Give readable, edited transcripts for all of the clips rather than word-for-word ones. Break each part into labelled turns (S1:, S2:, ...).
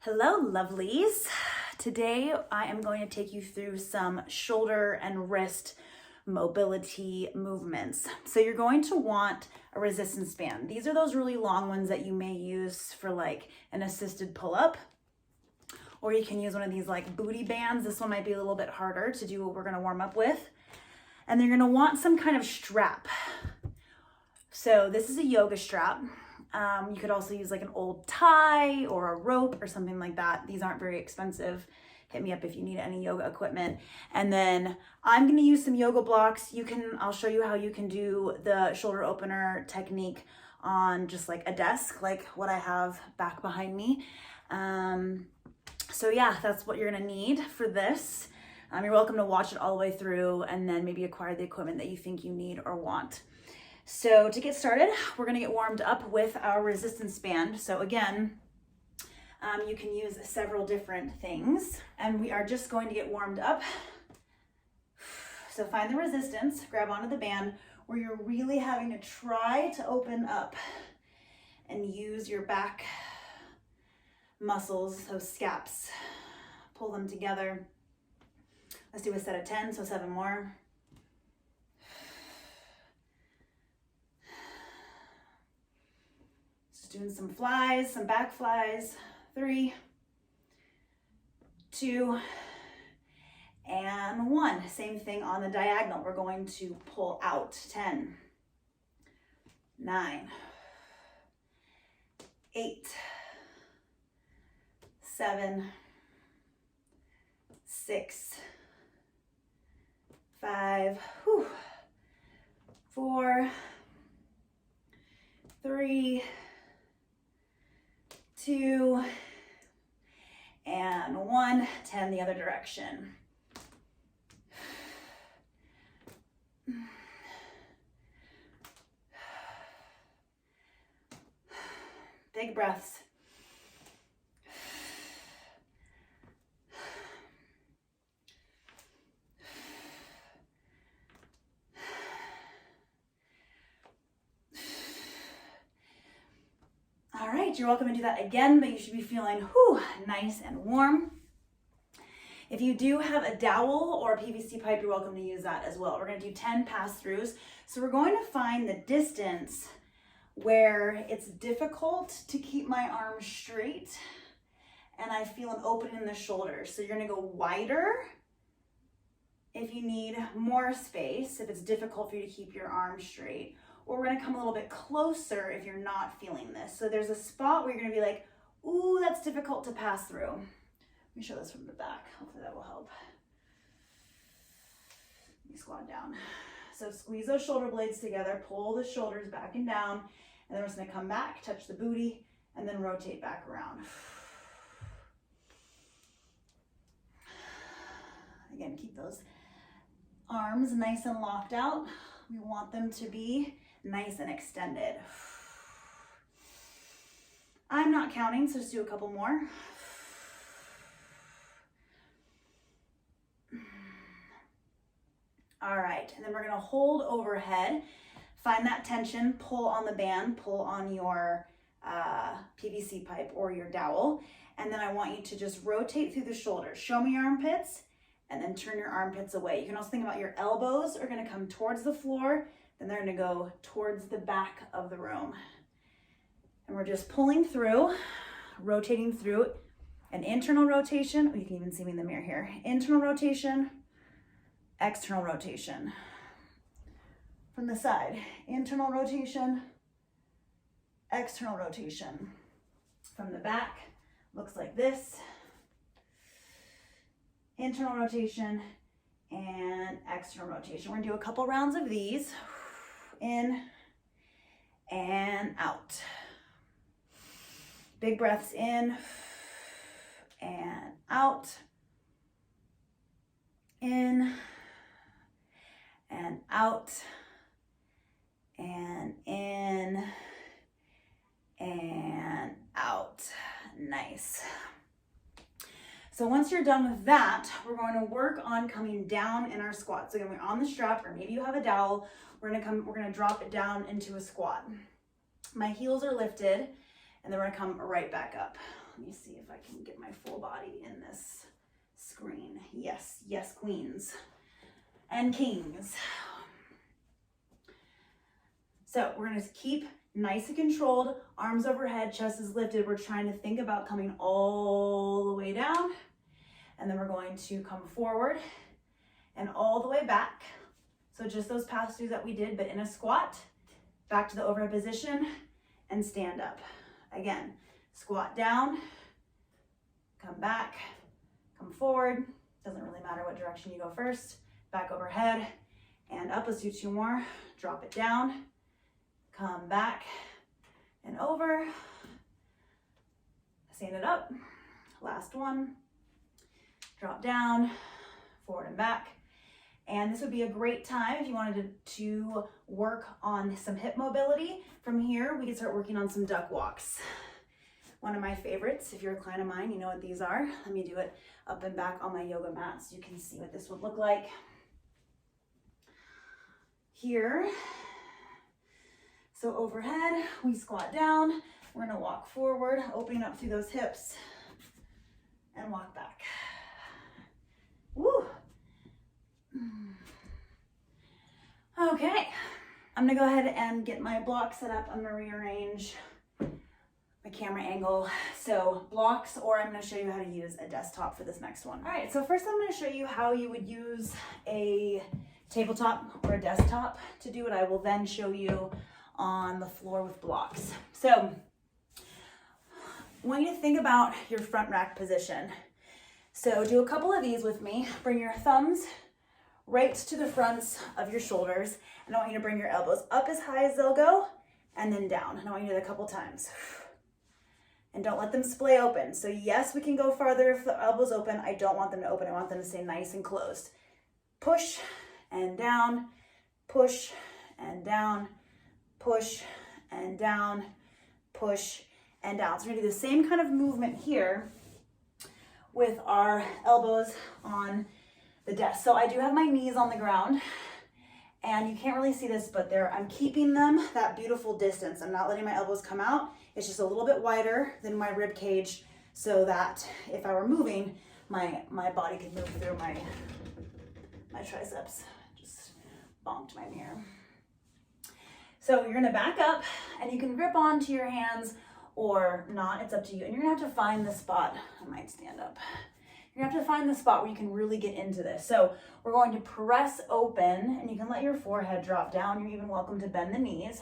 S1: Hello, lovelies. Today I am going to take you through some shoulder and wrist mobility movements. So you're going to want a resistance band. These are those really long ones that you may use for like an assisted pull-up, or you can use one of these like booty bands. This one might be a little bit harder to do what we're gonna warm up with. And then you're gonna want some kind of strap. So this is a yoga strap. You could also use like an old tie or a rope or something like that. These aren't very expensive. Hit me up if you need any yoga equipment. And then I'm gonna use some yoga blocks. I'll show you how you can do the shoulder opener technique on just like a desk, like what I have back behind me. So yeah, that's what you're gonna need for this. You're welcome to watch it all the way through and then maybe acquire the equipment that you think you need or want. So to get started, we're gonna get warmed up with our resistance band. So again, you can use several different things and we are just going to get warmed up. So find the resistance, grab onto the band where you're really having to try to open up and use your back muscles, those scaps, pull them together. Let's do a set of 10, so 7 more. Doing some flies, some back flies. 3, 2, and 1. Same thing on the diagonal. We're going to pull out. 10, 9, 8, 7, 6, 5, 4, 3, 2, and 1. 10 the other direction. Big breaths. All right, you're welcome to do that again, but you should be feeling nice and warm. If you do have a dowel or a PVC pipe, you're welcome to use that as well. We're gonna do 10 pass-throughs. So we're going to find the distance where it's difficult to keep my arms straight and I feel an opening in the shoulders. So you're gonna go wider if you need more space, if it's difficult for you to keep your arms straight. Or we're gonna come a little bit closer if you're not feeling this. So there's a spot where you're gonna be like, ooh, that's difficult to pass through. Let me show this from the back. Hopefully that will help. Let me squat down. So squeeze those shoulder blades together, pull the shoulders back and down, and then we're just gonna come back, touch the booty, and then rotate back around. Again, keep those arms nice and locked out. We want them to be nice and extended. I'm not counting, so just do a couple more. All right, and then we're gonna hold overhead. Find that tension, pull on the band, pull on your PVC pipe or your dowel, and then I want you to just rotate through the shoulders. Show me your armpits, and then turn your armpits away. You can also think about your elbows are gonna come towards the floor, then they're gonna go towards the back of the room. And we're just pulling through, rotating through, an internal rotation. You can even see me in the mirror here. Internal rotation, external rotation. From the side, internal rotation, external rotation. From the back, looks like this. Internal rotation and external rotation. We're gonna do a couple rounds of these. In and out. Big breaths in and out. In and out. And in and out. Nice. So once you're done with that, we're going to work on coming down in our squat. So again, we're on the strap, or maybe you have a dowel. We're gonna drop it down into a squat. My heels are lifted, and then we're gonna come right back up. Let me see if I can get my full body in this screen. Yes, yes, queens and kings. So we're gonna keep nice and controlled, arms overhead, chest is lifted. We're trying to think about coming all the way down, and then we're going to come forward and all the way back. So just those past two that we did, but in a squat, back to the overhead position and stand up. Again, squat down, come back, come forward. Doesn't really matter what direction you go first. Back overhead and up. Let's do two more. Drop it down, come back and over. Stand it up. Last one. Drop down, forward and back. And this would be a great time if you wanted to work on some hip mobility. From here, we can start working on some duck walks. One of my favorites, if you're a client of mine, you know what these are. Let me do it up and back on my yoga mat so you can see what this would look like. Here, so overhead, we squat down. We're gonna walk forward, opening up through those hips and walk back. Woo! Okay, I'm gonna go ahead and get my block set up. I'm gonna rearrange my camera angle. So blocks, or I'm gonna show you how to use a desktop for this next one. All right, so first I'm gonna show you how you would use a tabletop or a desktop to do it. I will then show you on the floor with blocks. So when you think about your front rack position, so do a couple of these with me. Bring your thumbs right to the fronts of your shoulders, and I want you to bring your elbows up as high as they'll go and then down. And I want you to do that a couple times. And don't let them splay open. So yes, we can go farther if the elbows open. I don't want them to open. I want them to stay nice and closed. Push and down, push and down, push and down, push and down. So we're gonna do the same kind of movement here with our elbows on the desk. So I do have my knees on the ground, and you can't really see this, but I'm keeping them that beautiful distance. I'm not letting my elbows come out. It's just a little bit wider than my rib cage, so that if I were moving, my body could move through my triceps. Just bonked my mirror. So you're gonna back up, and you can grip onto your hands or not, it's up to you. And you're gonna have to find the spot. I might stand up. You're gonna have to find the spot where you can really get into this. So we're going to press open, and you can let your forehead drop down. You're even welcome to bend the knees.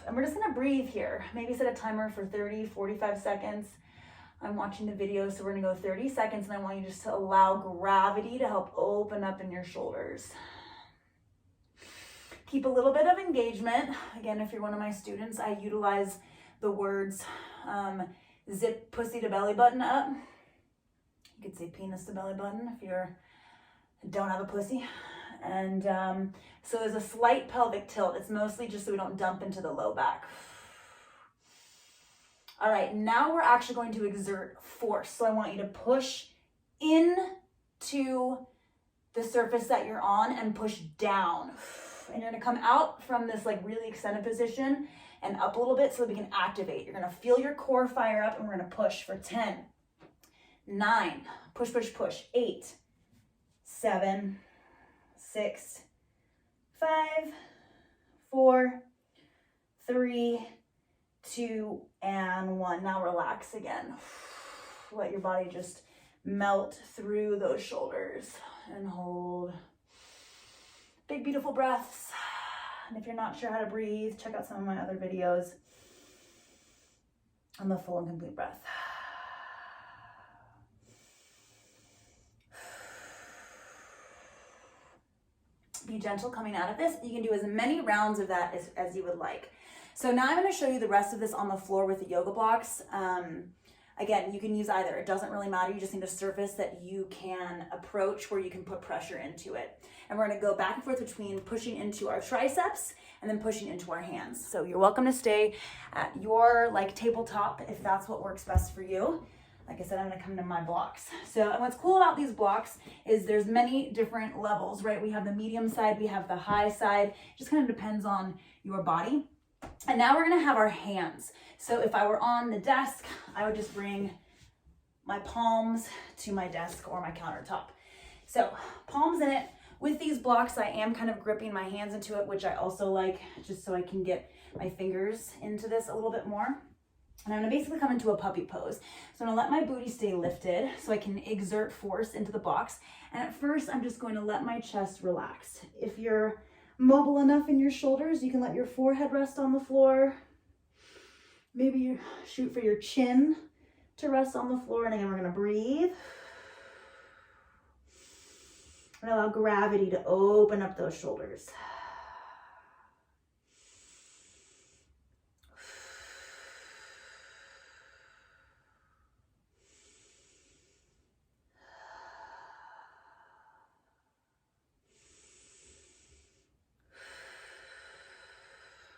S1: And we're just gonna breathe here. Maybe set a timer for 30, 45 seconds. I'm watching the video, so we're gonna go 30 seconds, and I want you just to allow gravity to help open up in your shoulders. Keep a little bit of engagement. Again, if you're one of my students, I utilize the words zip pussy to belly button up. You could say penis to belly button if you don't have a pussy. And so there's a slight pelvic tilt. It's mostly just so we don't dump into the low back. All right, now we're actually going to exert force. So I want you to push into the surface that you're on and push down. And you're gonna come out from this like really extended position and up a little bit so that we can activate. You're gonna feel your core fire up, and we're gonna push for 10, 9, push, push, push, 8, 7, 6, 5, 4, 3, 2, and 1. Now relax again. Let your body just melt through those shoulders and hold. Big, beautiful breaths. And if you're not sure how to breathe, check out some of my other videos on the full and complete breath. Be gentle coming out of this. You can do as many rounds of that as you would like. So now I'm going to show you the rest of this on the floor with the yoga blocks. Again, you can use either. It doesn't really matter. You just need a surface that you can approach where you can put pressure into it. And we're going to go back and forth between pushing into our triceps and then pushing into our hands. So you're welcome to stay at your tabletop if that's what works best for you. Like I said, I'm going to come to my blocks. So what's cool about these blocks is there's many different levels, right? We have the medium side, we have the high side. It just kind of depends on your body. And now we're gonna have our hands. So if I were on the desk, I would just bring my palms to my desk or my countertop. So palms in it. With these blocks, I am kind of gripping my hands into it, which I also like, just so I can get my fingers into this a little bit more. And I'm gonna basically come into a puppy pose. So I'm gonna let my booty stay lifted so I can exert force into the blocks. And at first, I'm just going to let my chest relax. If you're mobile enough in your shoulders, you can let your forehead rest on the floor. Maybe you shoot for your chin to rest on the floor. And again, we're gonna breathe. And allow gravity to open up those shoulders.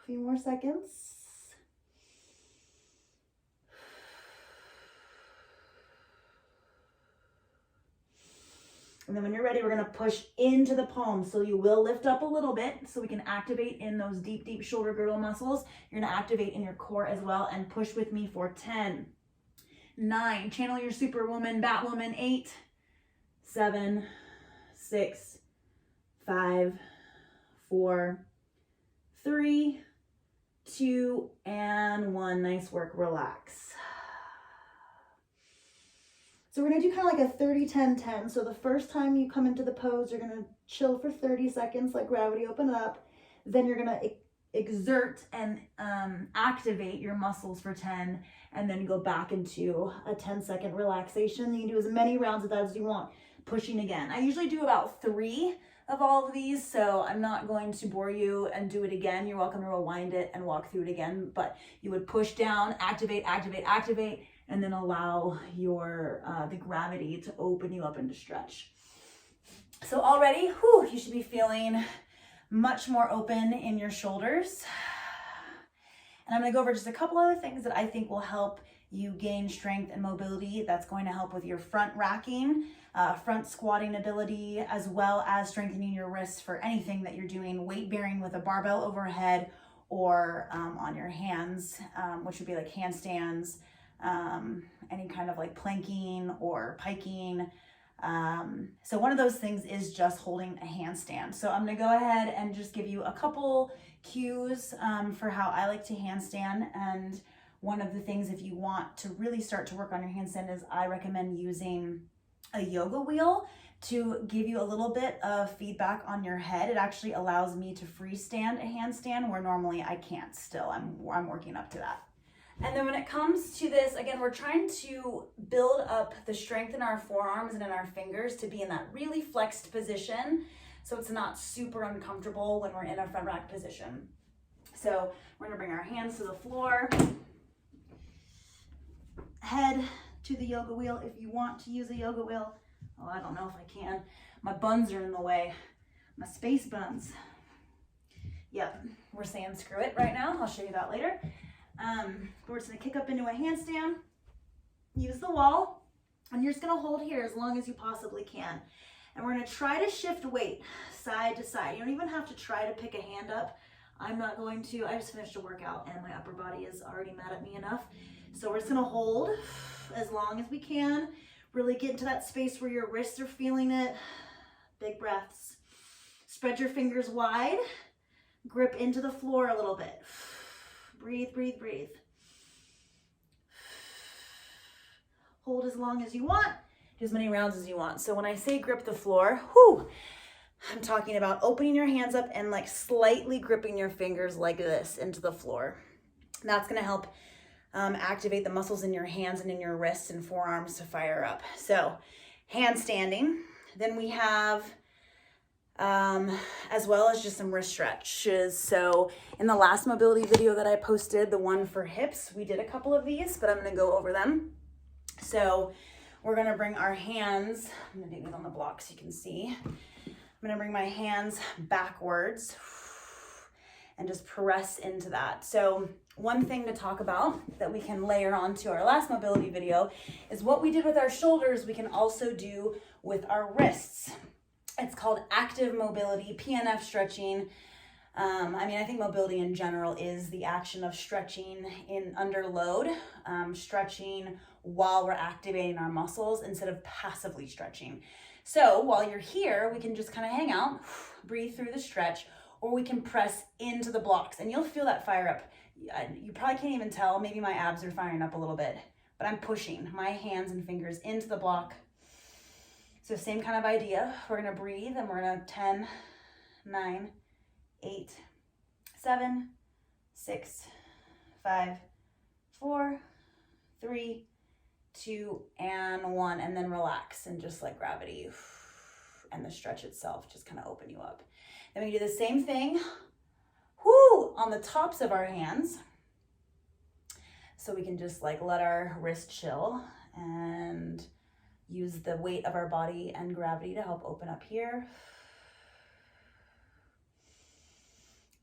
S1: A few more seconds. And then when you're ready, we're gonna push into the palms. So you will lift up a little bit so we can activate in those deep, deep shoulder girdle muscles. You're gonna activate in your core as well, and push with me for 10, 9, channel your superwoman, Batwoman, 8, 7, 6, 5, 4, 3, 2, and 1. Nice work, relax. So we're gonna do kind of like a 30-10-10. So the first time you come into the pose, you're gonna chill for 30 seconds, let gravity open up. Then you're gonna exert and activate your muscles for 10, and then go back into a 10-second relaxation. You can do as many rounds of that as you want, pushing again. I usually do about 3 of all of these, so I'm not going to bore you and do it again. You're welcome to rewind it and walk through it again, but you would push down, activate, activate, activate, and then allow your the gravity to open you up and to stretch. So already, you should be feeling much more open in your shoulders. And I'm gonna go over just a couple other things that I think will help you gain strength and mobility. That's going to help with your front racking, front squatting ability, as well as strengthening your wrists for anything that you're doing weight bearing with a barbell overhead or on your hands, which would be like handstands, any kind of like planking or piking. So one of those things is just holding a handstand. So I'm gonna go ahead and just give you a couple cues for how I like to handstand. And one of the things, if you want to really start to work on your handstand, is I recommend using a yoga wheel to give you a little bit of feedback on your head. It actually allows me to freestand a handstand where normally I can't still. I'm working up to that. And then when it comes to this, again, we're trying to build up the strength in our forearms and in our fingers to be in that really flexed position, so it's not super uncomfortable when we're in a front rack position. So we're gonna bring our hands to the floor, head to the yoga wheel if you want to use a yoga wheel. Oh, I don't know if I can. My buns are in the way, my space buns. Yep, we're saying screw it right now. I'll show you that later. We're just gonna kick up into a handstand, use the wall, and you're just gonna hold here as long as you possibly can. And we're gonna try to shift weight side to side. You don't even have to try to pick a hand up. I'm not going to. I just finished a workout and my upper body is already mad at me enough. So we're just gonna hold as long as we can. Really get into that space where your wrists are feeling it. Big breaths. Spread your fingers wide. Grip into the floor a little bit. Breathe, breathe, breathe. Hold as long as you want, do as many rounds as you want. So when I say grip the floor, I'm talking about opening your hands up and like slightly gripping your fingers like this into the floor. And that's gonna help activate the muscles in your hands and in your wrists and forearms to fire up. So handstanding. Then we have as well as just some wrist stretches. So in the last mobility video that I posted, the one for hips, we did a couple of these, but I'm gonna go over them. So we're gonna bring our hands, I'm gonna do these on the block so you can see. I'm gonna bring my hands backwards and just press into that. So one thing to talk about that we can layer onto our last mobility video is what we did with our shoulders, we can also do with our wrists. It's called active mobility, PNF stretching. I mean, I think mobility in general is the action of stretching under load, stretching while we're activating our muscles instead of passively stretching. So while you're here, we can just kind of hang out, breathe through the stretch, or we can press into the blocks and you'll feel that fire up. You probably can't even tell, maybe my abs are firing up a little bit, but I'm pushing my hands and fingers into the block. So same kind of idea. We're gonna breathe and we're gonna 10, 9, 8, 7, 6, 5, 4, 3, 2, and 1, and then relax and just let gravity and the stretch itself just kind of open you up. Then we do the same thing, on the tops of our hands. So we can just like let our wrist chill and use the weight of our body and gravity to help open up here.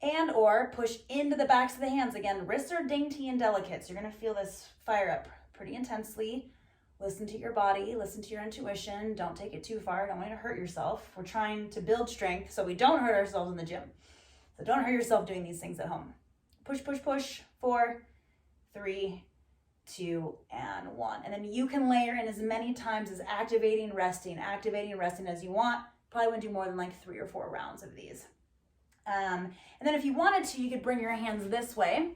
S1: And or push into the backs of the hands. Again, wrists are dainty and delicate, so you're gonna feel this fire up pretty intensely. Listen to your body, listen to your intuition. Don't take it too far, don't want you to hurt yourself. We're trying to build strength so we don't hurt ourselves in the gym. So don't hurt yourself doing these things at home. Push, push, push. 4, 3, 2, and 1. And then you can layer in as many times as activating, resting as you want. Probably wouldn't do more than like 3 or 4 rounds of these. And then if you wanted to, you could bring your hands this way,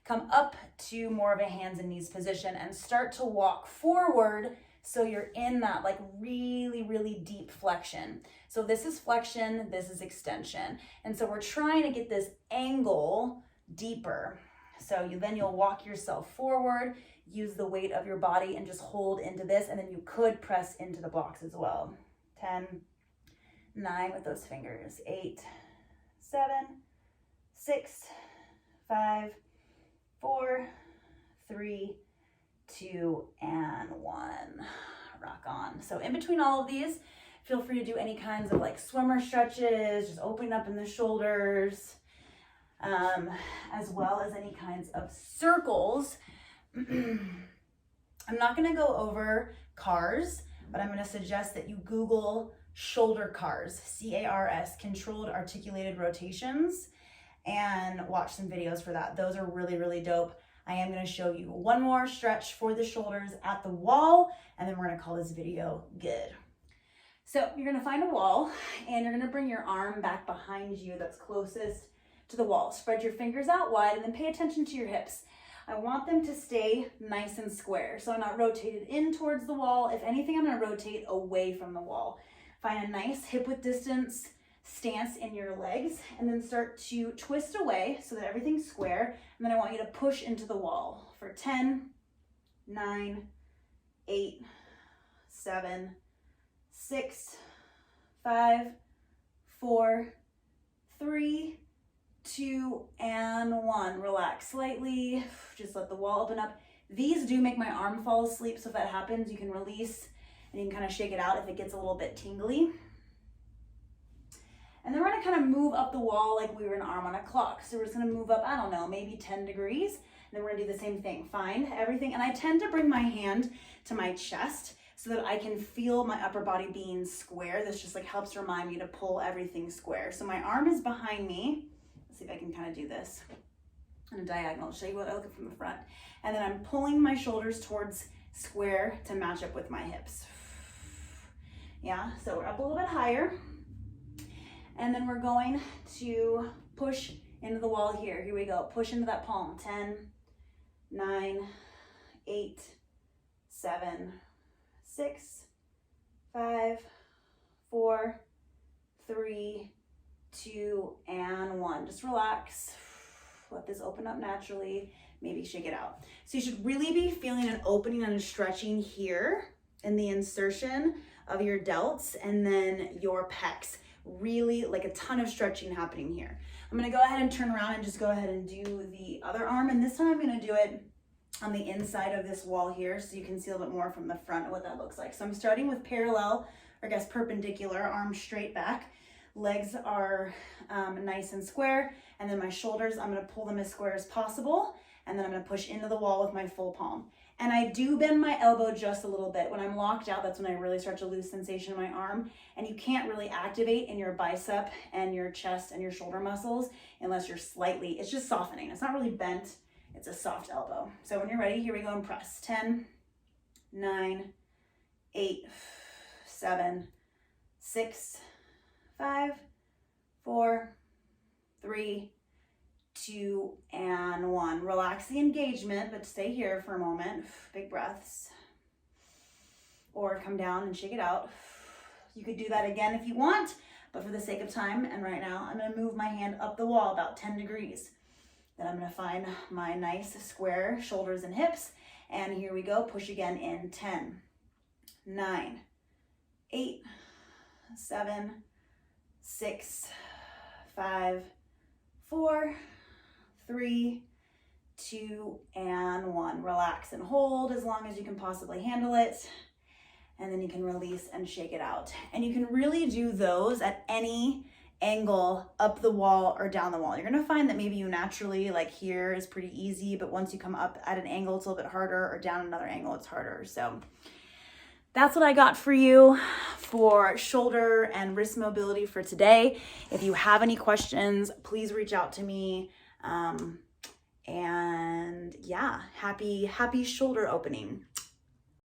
S1: come up to more of a hands and knees position and start to walk forward so you're in that like really, really deep flexion. So this is flexion, this is extension. And so we're trying to get this angle deeper. So you'll walk yourself forward, use the weight of your body and just hold into this. And then you could press into the blocks as well. 10, 9 with those fingers, 8, 7, 6, 5, 4, 3, 2, and 1. Rock on. So in between all of these, feel free to do any kinds of like swimmer stretches, just opening up in the shoulders, as well as any kinds of circles. I'm not going to go over CARS, but I'm going to suggest that you Google shoulder CARS, C-A-R-S, controlled articulated rotations, and watch some videos for that. Those are really, really dope. I am going to show you one more stretch for the shoulders at the wall, and then we're going to call this video good. So you're going to find a wall, and you're going to bring your arm back behind you that's closest to the wall. Spread your fingers out wide, and then pay attention to your hips. I want them to stay nice and square, so I'm not rotated in towards the wall. If anything, I'm going to rotate away from the wall. Find a nice hip width distance stance in your legs, and then start to twist away so that everything's square. And then I want you to push into the wall for 10, 9, 8, 7, 6, 5, 4, 3, 2, and 1. Relax slightly. Just let the wall open up. These do make my arm fall asleep, so if that happens, you can release and you can kind of shake it out if it gets a little bit tingly. And then we're going to kind of move up the wall like we were an arm on a clock. So we're just going to move up, I don't know, maybe 10 degrees. And then we're going to do the same thing. Find everything. And I tend to bring my hand to my chest so that I can feel my upper body being square. This just like helps remind me to pull everything square. So my arm is behind me. Let's see if I can kind of do this in a diagonal. I'll show you what I look at from the front. And then I'm pulling my shoulders towards square to match up with my hips. Yeah, so we're up a little bit higher. And then we're going to push into the wall here. Here we go. Push into that palm. 10, 9, 8, 7, 6, 5, 4, 3, 2, and 1. Just relax. Let this open up naturally. Maybe shake it out. So you should really be feeling an opening and a stretching here in the insertion of your delts and then your pecs. Really like a ton of stretching happening here. I'm going to go ahead and turn around and just go ahead and do the other arm. And this time I'm going to do it on the inside of this wall here so you can see a little bit more from the front of what that looks like. So I'm starting with parallel, or I guess perpendicular, arms straight back. Legs are nice and square. And then my shoulders, I'm going to pull them as square as possible. and then I'm gonna push into the wall with my full palm. And I do bend my elbow just a little bit. When I'm locked out, that's when I really start to lose sensation in my arm. And you can't really activate in your bicep and your chest and your shoulder muscles unless you're slightly, it's just softening. It's not really bent, it's a soft elbow. So when you're ready, here we go and press. 10, 9, 8, 7, 6, 5, 4, 3, 2, and 1. Relax the engagement, but stay here for a moment. Big breaths. Or come down and shake it out. You could do that again if you want, but for the sake of time and right now, I'm going to move my hand up the wall about 10 degrees. Then I'm going to find my nice square shoulders and hips. And here we go. Push again in 10, 9, 8, 7, 6, 5, 4, 3, 2, and 1. Relax and hold as long as you can possibly handle it. And then you can release and shake it out. And you can really do those at any angle, up the wall or down the wall. You're gonna find that maybe you naturally, like here is pretty easy, but once you come up at an angle, it's a little bit harder, or down another angle, it's harder. So that's what I got for you for shoulder and wrist mobility for today. If you have any questions, please reach out to me. And yeah, happy shoulder opening.